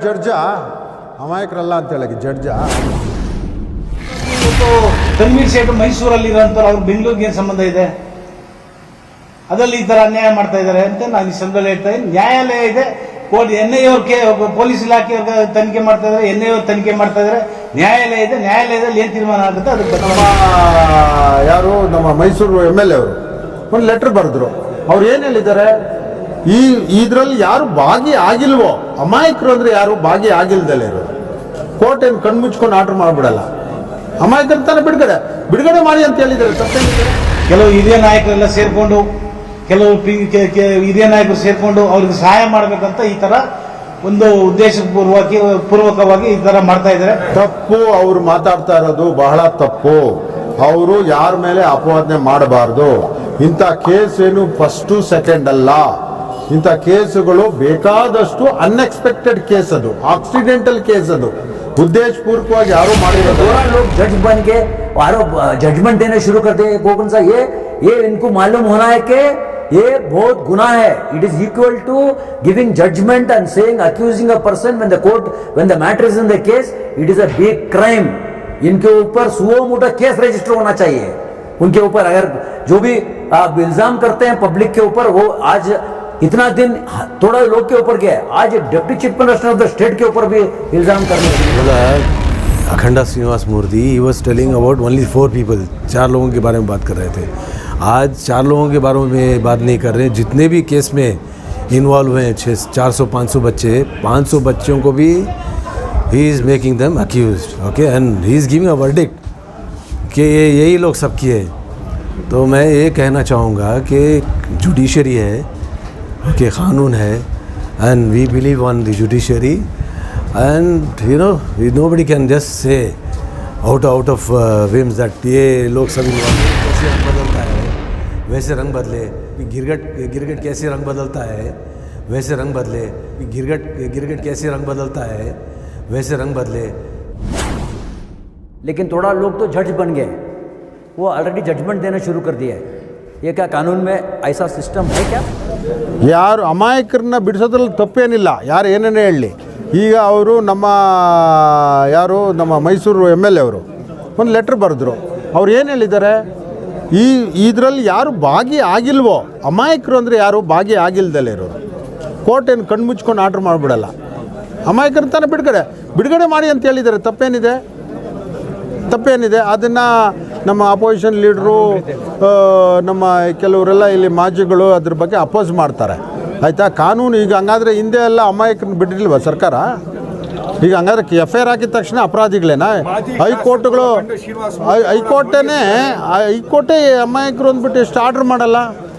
Judge ಅಮಾಯಕರಲ್ಲ ಅಂತ ಹೇಳಕ್ಕೆ judge. Tanveer Sait ಮೈಸೂರಲ್ಲಿ ಇರೋಂಥವ್ರು, ಅವ್ರು ಬೆಂಗಳೂರಿಗೆ ಏನು ಸಂಬಂಧ ಇದೆ? ಅದರಲ್ಲಿ ಈ ತರ ಅನ್ಯಾಯ ಮಾಡ್ತಾ ಇದ್ದಾರೆ ಅಂತ ನಾನು ಈ ಸಂದರ್ಭದಲ್ಲಿ ಹೇಳ್ತಾ ಇದ್ದೀನಿ. ನ್ಯಾಯಾಲಯ ಇದೆ, NIA ಅವ್ರಿಗೆ ಪೊಲೀಸ್ ಇಲಾಖೆ ತನಿಖೆ ಮಾಡ್ತಾ ಇದ್ದಾರೆ, NIA ಅವ್ರು ತನಿಖೆ ಮಾಡ್ತಾ ಇದ್ದಾರೆ, ನ್ಯಾಯಾಲಯ ಇದೆ. ನ್ಯಾಯಾಲಯದಲ್ಲಿ ಏನು ತೀರ್ಮಾನ ಆಗುತ್ತೆ ಅದಕ್ಕೆ ಯಾರು ನಮ್ಮ ಮೈಸೂರು MLA ಅವರು ಒಂದು ಲೆಟರ್ ಬರೆದ್ರು. ಅವ್ರು ಏನು ಹೇಳಿದ್ದಾರೆ, ಇದರಲ್ಲಿ ಯಾರು ಭಾಗಿ ಆಗಿಲ್ವೋ, ಅಮಾಯಕರು ಅಂದ್ರೆ ಯಾರು ಭಾಗಿ ಆಗಿಲ್ದಲೇ ಇರೋದು, ಕೋರ್ಟ್ ಏನು ಕಣ್ಮುಚ್ಕೊಂಡು ಆರ್ಡರ್ ಮಾಡಿಬಿಡಲ್ಲ, ಅಮಾಯಕರ ತಾನೇ ಬಿಡುಗಡೆ ಮಾಡಿ ಅಂತ ಹೇಳಿದ್ದಾರೆ. ತಪ್ಪೇನಿದೆ? ಕೆಲವು ಹಿರಿಯ ನಾಯಕರೆಲ್ಲ ಸೇರ್ಕೊಂಡು, ಕೆಲವು ಹಿರಿಯ ನಾಯಕರು ಸೇರ್ಕೊಂಡು ಅವ್ರಿಗೆ ಸಹಾಯ ಮಾಡಬೇಕಂತ ಈ ತರ ಒಂದು ಉದ್ದೇಶಪೂರ್ವಕವಾಗಿ ಈ ತರ ಮಾಡ್ತಾ ಇದ್ದಾರೆ. ತಪ್ಪು. ಅವ್ರು ಮಾತಾಡ್ತಾ ಇರೋದು ಬಹಳ ತಪ್ಪು. ಅವರು ಯಾರ ಮೇಲೆ ಅಪವಾದನೆ ಮಾಡಬಾರ್ದು. ಇಂಥ ಕೇಸ್ ಏನು ಫಸ್ಟು ಸೆಕೆಂಡ್ ಅಲ್ಲ. ಇಂಥ ಕೇಸುಗಳು ಬೇಕಾದಷ್ಟು ಅನ್ಎಕ್ಸ್ಪೆಕ್ಟೆಡ್ ಕೇಸ್, ಅದು ಆಕ್ಸಿಡೆಂಟಲ್ ಕೇಸ್, ಅದು उद्देश्यपूर्वक यारो लोग जज बन के जजमेंट देने शुरू कर दे। गोपन सा ये इनको मालूम होना है कि ये बहुत गुनाह है. It is equal to giving judgement and saying accusing a person when the matter is in the case. It is a big crime. इनके ऊपर सुओ मोटा केस रजिस्टर होना चाहिए. उनके ऊपर अगर जो भी आप इल्जाम करते हैं पब्लिक के ऊपर, वो आज इतना दिन थोड़ा लोग के ऊपर गया, आज deputy chief minister of the state के ऊपर भी इल्जाम करने लगे. Akhanda Srinivasa Murthy he was telling about only 4 people, 4 लोगों के बारे में बात कर रहे थे. आज 4 लोगों के बारे में बात नहीं कर रहे. जितने भी केस में इन्वॉल्व हैं 400-500 बच्चे, 500 बच्चों को भी he is making them accused. Okay, and he is giving a verdict कि यही लोग सब किए. तो मैं ये कहना चाहूँगा कि जुडिशरी है, कि कानून है, and we believe on the judiciary, and you know nobody can just say out of whims that ये लोग सब कैसे रंग बदलता है वैसे रंग बदले. गिरगट कैसे रंग बदलता है वैसे रंग बदले. गिरगट कैसे रंग बदलता है वैसे रंग बदले. लेकिन थोड़ा लोग तो जज बन गए, वो ऑलरेडी जजमेंट देना शुरू कर दिया है. ये क्या कानून में ऐसा सिस्टम है क्या? ಯಾರು ಅಮಾಯಕರನ್ನ ಬಿಡಿಸೋದ್ರಲ್ಲಿ ತಪ್ಪೇನಿಲ್ಲ, ಯಾರು ಏನೇನೇ ಹೇಳಲಿ. ಈಗ ಅವರು ನಮ್ಮ ಮೈಸೂರು MLA ಅವರು ಒಂದು ಲೆಟ್ರ್ ಬರೆದ್ರು. ಅವ್ರು ಏನು ಹೇಳಿದ್ದಾರೆ, ಇದರಲ್ಲಿ ಯಾರು ಭಾಗಿ ಆಗಿಲ್ವೋ, ಅಮಾಯಕರು ಅಂದರೆ ಯಾರು ಭಾಗಿ ಆಗಿಲ್ದಲೇ ಇರೋರು, ಕೋರ್ಟ್ ಏನು ಕಣ್ಮುಚ್ಕೊಂಡು ಆರ್ಡರ್ ಮಾಡಿಬಿಡಲ್ಲ, ಅಮಾಯಕರ ತಾನೇ ಬಿಡುಗಡೆ ಮಾಡಿ ಅಂತ ಹೇಳಿದ್ದಾರೆ. ತಪ್ಪೇನಿದೆ? ಅದನ್ನು ನಮ್ಮ ಅಪೋಸಿಷನ್ ಲೀಡ್ರು, ನಮ್ಮ ಕೆಲವರೆಲ್ಲ ಇಲ್ಲಿ ಮಾಜಿಗಳು ಅದ್ರ ಬಗ್ಗೆ ಅಪೋಸ್ ಮಾಡ್ತಾರೆ. ಆಯಿತಾ? ಕಾನೂನು ಈಗ ಹಂಗಾದರೆ ಹಿಂದೆ ಎಲ್ಲ ಅಮಾಯಕರನ್ನ ಬಿಟ್ಟಿಲ್ವ ಸರ್ಕಾರ? ಈಗ ಹಂಗಾದ್ರೆ FIR ಹಾಕಿದ ತಕ್ಷಣ ಅಪರಾಧಿಗಳೇನಾ? ಹೈಕೋರ್ಟೇ ಅಮಾಯಕರು ಅಂದ್ಬಿಟ್ಟು ಎಷ್ಟು ಆರ್ಡರ್ ಮಾಡಲ್ಲ.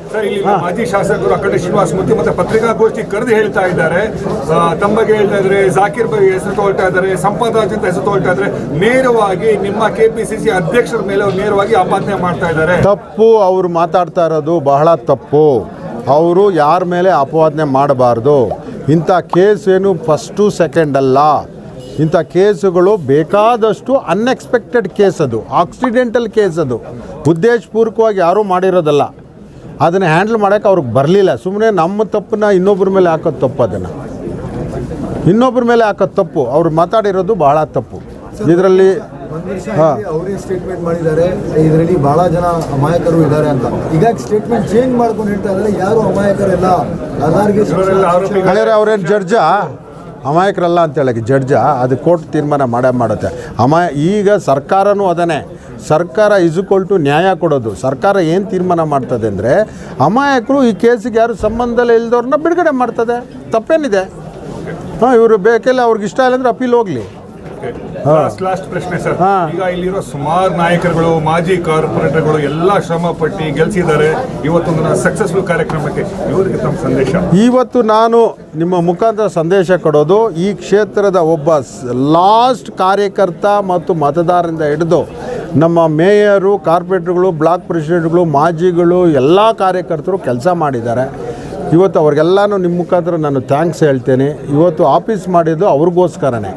ಸರ್, ಇಲ್ಲಿ ಮಾಜಿ ಶಾಸಕರು ಅಖಂಡ ಶ್ರೀನಿವಾಸ ಮೂರ್ತಿ ಮತ್ತೆ ಪತ್ರಿಕಾಗೋಷ್ಠಿ ಕರೆದು ಹೇಳ್ತಾ ಇದ್ದಾರೆ, ತಮ್ಮ ಬಗ್ಗೆ ಹೇಳ್ತಾ ಇದ್ದಾರೆ, ಜಾಕೀರ್ ಬಗ್ಗೆ ಹೆಸರು ತಗೊಳ್ತಾ ಇದ್ದಾರೆ, ಸಂಪತ್ರಾಜ್ ಅಂತ ಹೆಸರು ತಗೊಳ್ತಾ ಇದ್ದಾರೆ, ನೇರವಾಗಿ ನಿಮ್ಮ KPCC ಅಧ್ಯಕ್ಷರ ಮೇಲೆ ಅವ್ರು ನೇರವಾಗಿ ಆಪಾದನೆ ಮಾಡ್ತಾ ಇದ್ದಾರೆ. ತಪ್ಪು. ಅವರು ಮಾತಾಡ್ತಾ ಇರೋದು ಬಹಳ ತಪ್ಪು. ಅವರು ಯಾರ ಮೇಲೆ ಅಪವಾದನೆ ಮಾಡಬಾರ್ದು. ಇಂಥ ಕೇಸ್ ಏನು ಫಸ್ಟು ಸೆಕೆಂಡ್ ಅಲ್ಲ. ಇಂಥ ಕೇಸುಗಳು ಬೇಕಾದಷ್ಟು ಅನ್ಎಕ್ಸ್ಪೆಕ್ಟೆಡ್ ಕೇಸ್, ಅದು ಆಕ್ಸಿಡೆಂಟಲ್ ಕೇಸ್, ಅದು ಉದ್ದೇಶಪೂರ್ವಕವಾಗಿ ಯಾರೂ ಮಾಡಿರೋದಲ್ಲ. ಅದನ್ನು ಹ್ಯಾಂಡಲ್ ಮಾಡೋಕ್ಕೆ ಅವ್ರಿಗೆ ಬರಲಿಲ್ಲ. ಸುಮ್ಮನೆ ನಮ್ಮ ತಪ್ಪನ್ನ ಇನ್ನೊಬ್ಬರ ಮೇಲೆ ಹಾಕೋದು ತಪ್ಪು. ಅದನ್ನು ಇನ್ನೊಬ್ಬರ ಮೇಲೆ ಹಾಕೋದು ತಪ್ಪು. ಅವ್ರು ಮಾತಾಡಿರೋದು ಬಹಳ ತಪ್ಪು. ಇದರಲ್ಲಿ ಅವರೇ ಸ್ಟೇಟ್ಮೆಂಟ್ ಮಾಡಿದ್ದಾರೆ, ಇದರಲ್ಲಿ ಬಹಳ ಜನ ಅಮಾಯಕರು ಇದ್ದಾರೆ ಅಂತ. ಈಗ ಸ್ಟೇಟ್ಮೆಂಟ್ ಚೇಂಜ್ ಮಾಡ್ಕೊಂಡು ಹೇಳ್ತಾ ಇದ್ದಾರೆ, ಯಾರು ಅಮಾಯಕರೆಲ್ಲ, ಅವ್ರೇನು ಜಡ್ಜ ಅಮಾಯಕರಲ್ಲ ಅಂತ ಹೇಳಕ್ಕೆ ಜಡ್ಜ? ಅದು ಕೋರ್ಟ್ ತೀರ್ಮಾನ ಮಾಡುತ್ತೆ. ಈಗ ಸರ್ಕಾರನೂ ಅದನ್ನೇ, ಸರ್ಕಾರ ಟು ನ್ಯಾಯ ಕೊಡೋದು. ಸರ್ಕಾರ ಏನು ತೀರ್ಮಾನ ಮಾಡ್ತದೆ ಅಂದರೆ, ಅಮಾಯಕರು ಈ ಕೇಸಿಗೆ ಯಾರು ಸಂಬಂಧ ಇಲ್ಲದವ್ರನ್ನ ಬಿಡುಗಡೆ ಮಾಡ್ತದೆ. ತಪ್ಪೇನಿದೆ? ಇವರು ಬೇಕೆಲ್ಲ ಅವ್ರಿಗೆ ಇಷ್ಟ ಇಲ್ಲ ಅಂದರೆ ಅಪೀಲ್ ಹೋಗಲಿ. ಲಾಸ್ಟ್ ಪ್ರಶ್ನೆ ಸರ್, ಈಗ ಇಲ್ಲಿರೋ ಸುಮಾರು ನಾಯಕರುಗಳು, ಮಾಜಿ ಕಾರ್ಪೊರೇಟರ್ಗಳು ಎಲ್ಲ ಶ್ರಮ ಪಟ್ಟು ಗೆಲ್ಸಿದ್ದಾರೆ. ಇವತ್ತೊಂದು ಸಕ್ಸಸ್ಫುಲ್ ಕಾರ್ಯಕ್ರಮಕ್ಕೆ ಇವರಿಗೆ ತಮ್ಮ ಸಂದೇಶ? ಇವತ್ತು ನಾನು ನಿಮ್ಮ ಮುಖಾಂತರ ಸಂದೇಶ ಕೊಡೋದು, ಈ ಕ್ಷೇತ್ರದ ಒಬ್ಬ ಲಾಸ್ಟ್ ಕಾರ್ಯಕರ್ತ ಮತ್ತು ಮತದಾರರಿಂದ ಹಿಡಿದು ನಮ್ಮ ಮೇಯರು, ಕಾರ್ಪೊರೇಟರ್ಗಳು, ಬ್ಲಾಕ್ ಪ್ರೆಸಿಡೆಂಟ್ಗಳು, ಮಾಜಿಗಳು, ಎಲ್ಲ ಕಾರ್ಯಕರ್ತರು ಕೆಲಸ ಮಾಡಿದ್ದಾರೆ. ಇವತ್ತು ಅವ್ರಿಗೆಲ್ಲನೂ ನಿಮ್ಮ ಮುಖಾಂತರ ನಾನು ಥ್ಯಾಂಕ್ಸ್ ಹೇಳ್ತೇನೆ. ಇವತ್ತು ಆಫೀಸ್ ಮಾಡಿದ್ದು ಅವ್ರಿಗೋಸ್ಕರನೇ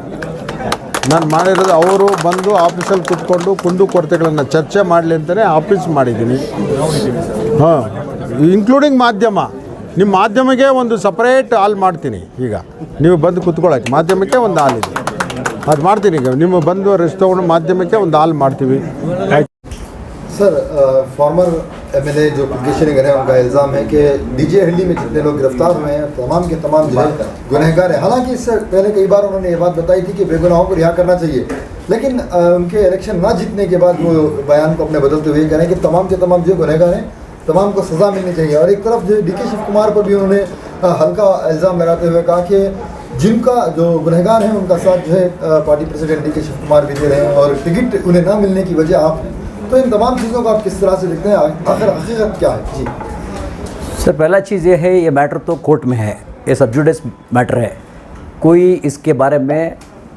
ನಾನು ಮಾಡಿರೋದು. ಅವರು ಬಂದು ಆಫೀಸಲ್ಲಿ ಕೂತ್ಕೊಂಡು ಕುಂದುಕೊರತೆಗಳನ್ನು ಚರ್ಚೆ ಮಾಡಲಿ ಅಂತಲೇ ಆಫೀಸ್ ಮಾಡಿದ್ದೀನಿ. ಇನ್ಕ್ಲೂಡಿಂಗ್ ಮಾಧ್ಯಮ. ನಿಮ್ಮ ಮಾಧ್ಯಮಕ್ಕೆ ಒಂದು ಸಪ್ರೇಟ್ ಹಾಲ್ ಮಾಡ್ತೀನಿ. ಈಗ ನೀವು ಬಂದು ಕೂತ್ಕೊಳ್ಳೋಕ್ಕೆ ಮಾಧ್ಯಮಕ್ಕೆ ಒಂದು ಹಾಲ್ ಇದೆ, ಅದು ಮಾಡ್ತೀನಿ. ಈಗ ನಿಮ್ಮ ಬಂದು ರೆಸ್ಟ್ ತೊಗೊಂಡು ಮಾಧ್ಯಮಕ್ಕೆ ಒಂದು ಹಾಲ್ ಮಾಡ್ತೀವಿ. सर फॉर्मर एमएलए जो पुलकेशी नगर है उनका इल्ज़ाम है कि डीजे हल्ली में जितने लोग गिरफ्तार हुए हैं तमाम के तमाम जो है गुनहगार हैं। हालांकि इससे पहले कई बार उन्होंने ये बात बताई थी कि बेगुनाहों को रिहा करना चाहिए, लेकिन उनके इलेक्शन ना जीतने के बाद वो बयान को अपने बदलते हुए कह रहे हैं कि तमाम के तमाम जो गुनहगार हैं तमाम को सज़ा मिलनी चाहिए। और एक तरफ जो डीके शिव कुमार पर भी उन्होंने हल्का इल्ज़ाम लगाते हुए कहा कि जिनका जो गुनहगार हैं उनका साथ जो है party president DK Shiv Kumar भी दे रहे हैं और टिकट उन्हें ना मिलने की वजह आप हैं। तो इन तमाम चीज़ों को आप किस तरह से देखते हैं, आखिर हकीकत क्या है? जी सर, पहला चीज़ ये है, ये मैटर तो कोर्ट में है, ये सब जुडिस मैटर है, कोई इसके बारे में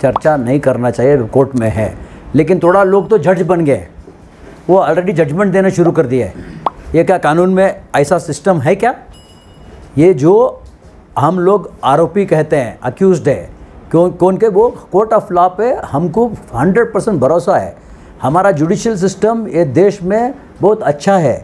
चर्चा नहीं करना चाहिए, कोर्ट में है। लेकिन थोड़ा लोग तो जज बन गए, वो ऑलरेडी जजमेंट देना शुरू कर दिया है। ये क्या कानून में ऐसा सिस्टम है क्या? ये जो हम लोग आरोपी कहते हैं, अक्यूज्ड है, कौन के, वो कोर्ट ऑफ लॉ पे हमको 100% भरोसा है। हमारा जुडिशल सिस्टम ये देश में बहुत अच्छा है।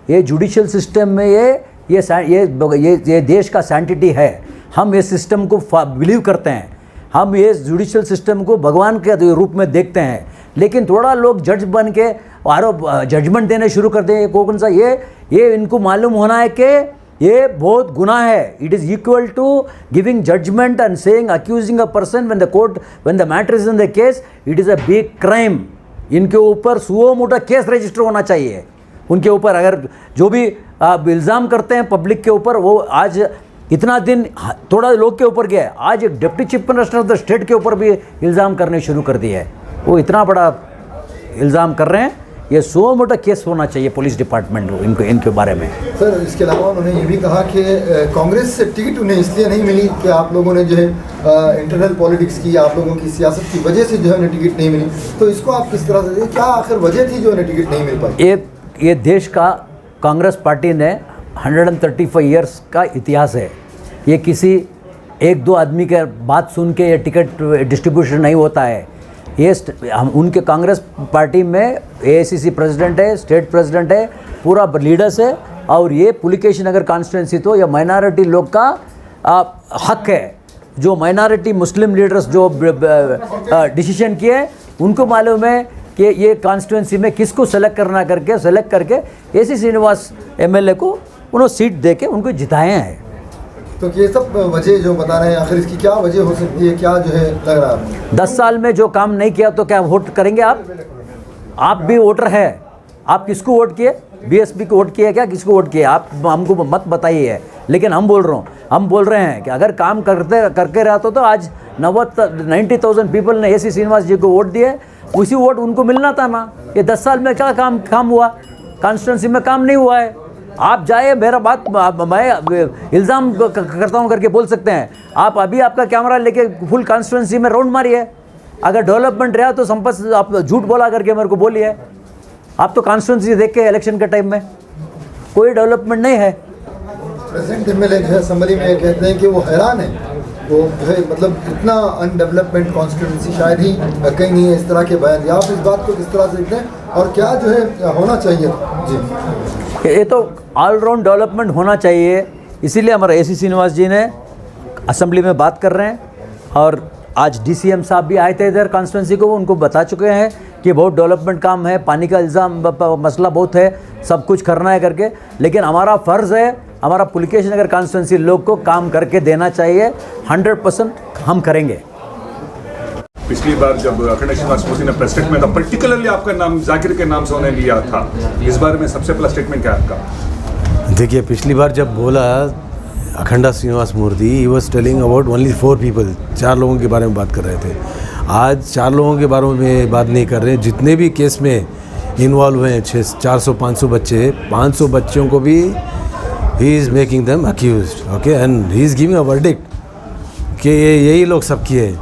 ये जुडिशल सिस्टम में ये देश का सैंटिटी है। हम ये सिस्टम को बिलीव करते हैं, हम ये जुडिशल सिस्टम को भगवान के रूप में देखते हैं। लेकिन थोड़ा लोग जज बन के आरोप जजमेंट देने शुरू कर दें, कौन सा ये इनको मालूम होना है कि ये बहुत गुनाह है। It is equal to giving judgement and saying accusing a person when the matter is in the case, it is a big crime. इनके ऊपर सुओ मोटा केस रजिस्टर होना चाहिए। उनके ऊपर अगर जो भी इल्ज़ाम करते हैं पब्लिक के ऊपर, वो आज इतना दिन थोड़ा लोग के ऊपर गया, आज एक deputy chief minister of the state के ऊपर भी इल्ज़ाम करने शुरू कर दिया है। वो इतना बड़ा इल्ज़ाम कर रहे हैं, ये सो मोटा केस होना चाहिए पुलिस डिपार्टमेंट को इनके बारे में। सर, इसके अलावा उन्होंने ये भी कहा कि कांग्रेस से टिकट उन्हें इसलिए नहीं मिली कि आप लोगों ने जो है इंटरनल पॉलिटिक्स की, आप लोगों की सियासत की वजह से जो है उन्हें टिकट नहीं मिली। तो इसको आप किस तरह से, क्या आखिर वजह थी जो उन्हें टिकट नहीं मिल पाई? ये देश का कांग्रेस पार्टी ने 135 ईयर्स का इतिहास है। ये किसी एक दो आदमी के बात सुन के ये टिकट डिस्ट्रीब्यूशन नहीं होता है। ये हम उनके कांग्रेस पार्टी में एआईसीसी प्रेसिडेंट है, स्टेट प्रेसिडेंट है, पूरा लीडर्स है। और ये पुलिकेशी नगर कॉन्स्टिट्यूंसी तो ये माइनॉरिटी लोग का हक है। जो माइनॉरिटी मुस्लिम लीडर्स जो डिसीजन किए, उनको मालूम है कि ये कॉन्स्टिट्यूंसी में किसको सेलेक्ट करके एसी श्रीनिवास एमएलए को उन्होंने सीट दे के उनको जिताए हैं। तो ये सब वजह जो बता रहे हैं, आखिर इसकी क्या वजह हो सकती है, क्या जो है लग रहा है? 10 साल में जो काम नहीं किया तो क्या वोट करेंगे आप? आप भी वोटर है, आप किसको वोट किए? बीएसपी को वोट किए क्या? किसको वोट किए? आप हमको मत बताइए। लेकिन हम बोल रहे हैं कि अगर काम करके रहते तो आज 90,000 पीपल ने एसी श्रीनिवास जी को वोट दिए, उसी वोट उनको मिलना था ना। ये 10 साल में क्या काम हुआ? कॉन्स्टिट्यूंसी में काम नहीं हुआ है। आप जाए, मेरा बात मैं इल्ज़ाम करता हूँ करके बोल सकते हैं। आप अभी आपका कैमरा लेके फुल कॉन्स्टिट्यूंसी में राउंड मारिए। अगर डेवलपमेंट रहा तो संपत आप झूठ बोला करके मेरे को बोलिए। आप तो कॉन्स्टिट्यूंसी देख के इलेक्शन के टाइम में कोई डेवलपमेंट नहीं है। प्रेसिडेंट एमएलए जो है असम्बली में कहते हैं कि वो हैरान है, वो जो है मतलब इतना अनडेवलपमेंट कॉन्स्टिट्यूंसी शायद ही कहीं नहीं है। इस तरह के बयान, आप इस बात को किस तरह से देखते हैं और क्या जो है होना चाहिए? जी, ये तो ऑलराउंड डेवलपमेंट होना चाहिए। इसीलिए हमारे एसी श्रीनिवास जी ने असेंबली में बात कर रहे हैं। और आज डीसीएम साहब भी आए थे इधर कॉन्स्टिट्यूंसी को, उनको बता चुके हैं कि बहुत डेवलपमेंट काम है, पानी का इल्ज़ाम मसला बहुत है, सब कुछ करना है करके। लेकिन हमारा फ़र्ज़ है, हमारा पुलिकेशी नगर कॉन्स्टिट्यूंसी लोग को काम करके देना चाहिए। 100% हम करेंगे। पिछली बार जब अखंड श्रीनिवास मूर्ति ने प्रेसिडेंट में था, पर्टिकुलरली आपका नाम जाकिर के नाम से उन्हें लिया था। इस बारे में सबसे पहला स्टेटमेंट क्या है आपका? देखिए, पिछली बार जब बोला Akhanda Srinivasa Murthy, he was telling about only 4 people, 4 लोगों के बारे में बात कर रहे थे। आज 4 लोगों के बारे में बात नहीं कर रहे हैं। जितने भी केस में इन्वॉल्व हुए हैं, 400-500 बच्चे, 500 बच्चों को भी he is making them accused, okay, and he is giving a verdict कि यही लोग सब किए।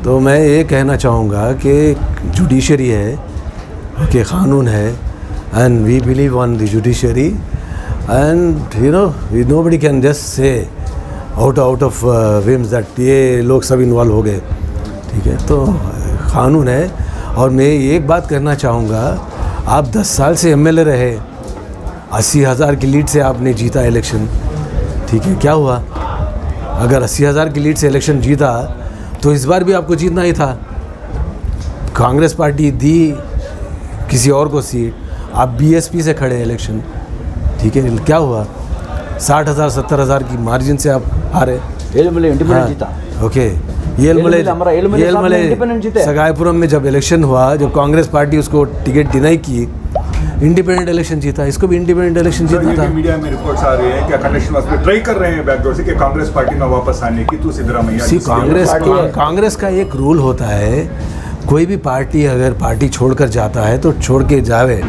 तो मैं ये कहना चाहूँगा कि जुडिशरी है, ओके, क़ानून है, and we believe on the judiciary, and you know nobody can just say out of whims that ये लोग सब इन्वॉल्व हो गए। ठीक है, तो क़ानून है। और मैं एक बात कहना चाहूँगा, आप 10 साल से एमएलए रहे, 80,000 की लीड से आपने जीता इलेक्शन, ठीक है, क्या हुआ? अगर 80,000 की लीड से इलेक्शन जीता तो इस बार भी आपको जीतना ही था। कांग्रेस पार्टी दी किसी और को सीट, आप बीएसपी से खड़े इलेक्शन, ठीक है, क्या हुआ? 60,000 70,000 की मार्जिन से आप हारे। इंडिपेंडेंट जीता। ओके, हमारा येलमले इंडिपेंडेंट जीते। सगाईपुरम में जब इलेक्शन हुआ, जब कांग्रेस पार्टी उसको टिकट डिनाई की, इंडिपेंडेंट इलेक्शन जीता, इसको भी इंडिपेंडेंट इलेक्शन जीतना था। मीडिया में रिपोर्ट्स आ रही है कि अखंड श्रीनिवास पे ट्राई कर रहे हैं बैकडोर से कि कांग्रेस पार्टी में वापस आने की, तो सिद्धरामैया कांग्रेस का एक रूल होता है, कोई भी पार्टी अगर पार्टी छोड़कर जाता है तो छोड़ के जावे,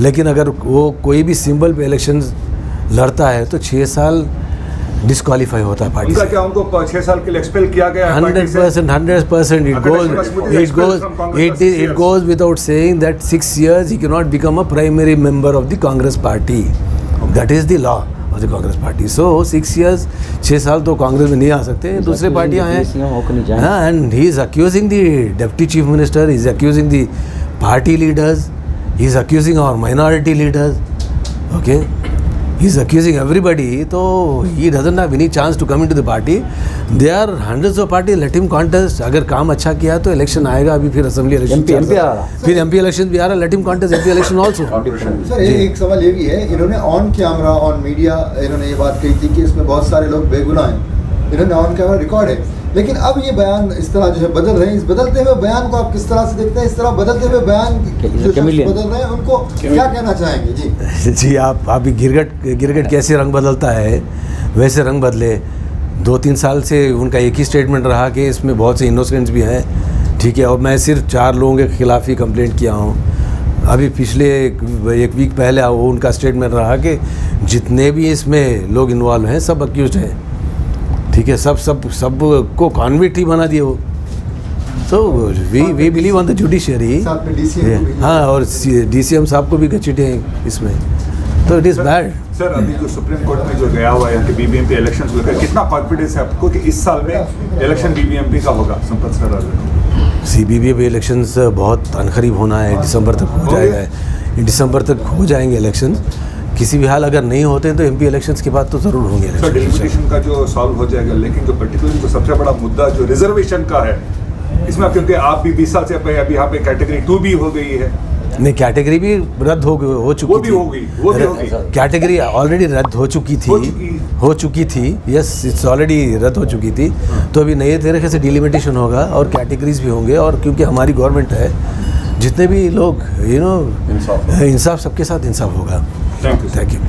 लेकिन अगर वो कोई भी सिंबल पे इलेक्शन लड़ता है तो 6 साल डिस्क्वालीफाई होता है पार्टी उनका से। क्या उनको 6 साल के लिए एक्सपेल किया गया है? 100%. It goes without saying that 6 years he cannot become a primary member of the Congress party. That is the law of the Congress party. So 6 years, 6 साल तो कांग्रेस में नहीं आ सकते, दूसरे पार्टियां हैं। हाँ, and he is accusing the deputy chief minister, he is accusing the party leaders, he is accusing our minority leaders. Okay. He is accusing everybody, so he doesn't have any chance to come into the party. There are hundreds of parties, let him contest. अगर काम अच्छा किया तो election आएगा, अभी फिर assembly election MP आ रहा, फिर MP इलेक्शन भी आ रहा, let him contest MP election also. Sir एक सवाल ये भी है, इन्होंने ऑन कैमरा ऑन मीडिया इन्होंने ये बात कही थी कि इसमें बहुत सारे लोग बेगुनाह हैं, इन्होंने ऑन कैमरा रिकॉर्ड है, लेकिन अब ये बयान इस तरह जो है बदल रहे हैं। इस बदलते हुए बयान को आप किस तरह से देखते हैं? इस तरह बदलते हुए बयान जो शख्स बदल रहे हैं उनको क्या कहना चाहेंगे? जी आप अभी गिरगट कैसे रंग बदलता है वैसे रंग बदले। 2-3 साल से उनका एक ही स्टेटमेंट रहा कि इसमें बहुत से इनोसेंट्स भी हैं, ठीक है, और मैं सिर्फ 4 लोगों के खिलाफ ही कंप्लेंट किया हूँ। अभी पिछले एक वीक पहले वो उनका स्टेटमेंट रहा कि जितने भी इसमें लोग इन्वॉल्व हैं सब अक्यूज हैं, ठीक है, सब को कॉन्विक्ट ही बना दिए वो। तो we believe on the judiciary. हाँ, और DCM साहब को भी घसीटे हैं इसमें, तो इट इज़ बैड। सर अभी जो सुप्रीम कोर्ट में जो गया हुआ है कि BBMP इलेक्शन को लेकर कितना कॉन्फिडेंस है आपको कि इस साल में इलेक्शन BBMP का होगा? संपत सर, BBMP इलेक्शंस बहुत अनकरीब होना है, दिसंबर तक हो जाएगा, दिसंबर तक हो जाएंगे इलेक्शन। किसी भी हाल अगर नहीं होते तो MP इलेक्शंस के बाद तो ज़रूर होंगे। सर डेलिमिटेशन का जो सॉल्व हो जाएगा, लेकिन जो पर्टिकुलरली जो सबसे बड़ा मुद्दा जो रिजर्वेशन का है, इसमें क्योंकि आप भी 20 साल से अभी यहाँ पे कैटेगरी 2 भी हो गई है। नहीं, कैटेगरी भी रद्द हो चुकी वो भी होगी। कैटेगरी ऑलरेडी रद्द हो चुकी थी। यस, इट्स ऑलरेडी रद्द हो चुकी थी। तो अभी नए तरीके से डिलिमिटेशन होगा और कैटेगरीज भी होंगे, और क्योंकि हमारी गवर्नमेंट है, जितने भी लोग इंसाफ, सबके साथ इंसाफ होगा। Thank you.